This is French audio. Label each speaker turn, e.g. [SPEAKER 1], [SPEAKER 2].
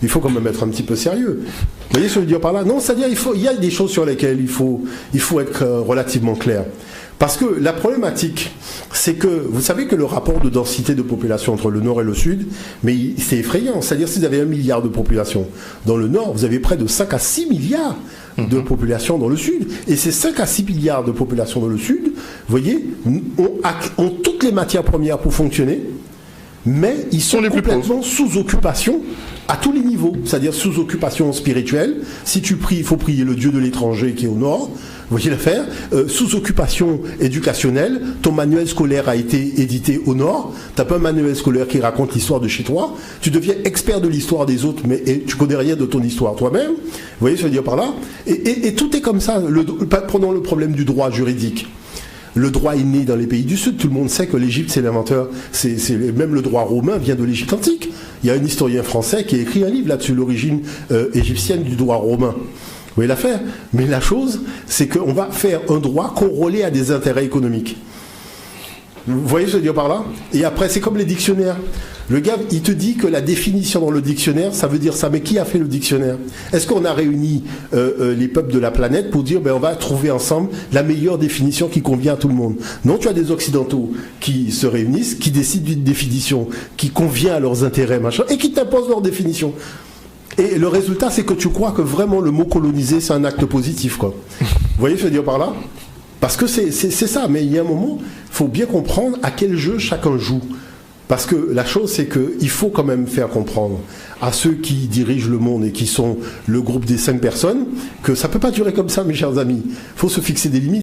[SPEAKER 1] il faut quand même être un petit peu sérieux. Vous voyez ce que je veux dire par là? Non, c'est-à-dire il y a des choses sur lesquelles il faut être relativement clair. Parce que la problématique, c'est que vous savez que le rapport de densité de population entre le nord et le sud, mais c'est effrayant. C'est-à-dire si vous avez 1 milliard de population dans le nord, vous avez près de 5 à 6 milliards de population dans le sud. Et ces 5 à 6 milliards de population dans le sud, vous voyez, ont toutes les matières premières pour fonctionner, mais ils sont complètement sous occupation à tous les niveaux, c'est-à-dire sous occupation spirituelle. Si tu pries, il faut prier le Dieu de l'étranger qui est au nord. Vous voyez l'affaire, sous occupation éducationnelle, ton manuel scolaire a été édité au nord, t'as pas un manuel scolaire qui raconte l'histoire de chez toi, tu deviens expert de l'histoire des autres, mais tu connais rien de ton histoire toi-même, vous voyez ce que je veux dire par là, et tout est comme ça. Prenons le problème du droit juridique. Le droit est né dans les pays du Sud. Tout le monde sait que l'Égypte, c'est l'inventeur. Même le droit romain vient de l'Égypte antique. Il y a un historien français qui a écrit un livre là-dessus, l'origine égyptienne du droit romain. Vous voyez l'affaire? Mais la chose, c'est qu'on va faire un droit corrélé à des intérêts économiques. Vous voyez ce que je veux dire par là? Et après, c'est comme les dictionnaires. Le gars, il te dit que la définition dans le dictionnaire, ça veut dire ça. Mais qui a fait le dictionnaire? Est-ce qu'on a réuni les peuples de la planète pour dire, on va trouver ensemble la meilleure définition qui convient à tout le monde? Non, tu as des Occidentaux qui se réunissent, qui décident d'une définition qui convient à leurs intérêts, machin, et qui t'imposent leur définition. Et le résultat, c'est que tu crois que vraiment le mot coloniser, c'est un acte positif, quoi. Vous voyez ce que je veux dire par là? Parce que c'est ça, mais il y a un moment, il faut bien comprendre à quel jeu chacun joue. Parce que la chose, c'est qu'il faut quand même faire comprendre à ceux qui dirigent le monde et qui sont le groupe des 5 personnes que ça ne peut pas durer comme ça, mes chers amis. Il faut se fixer des limites.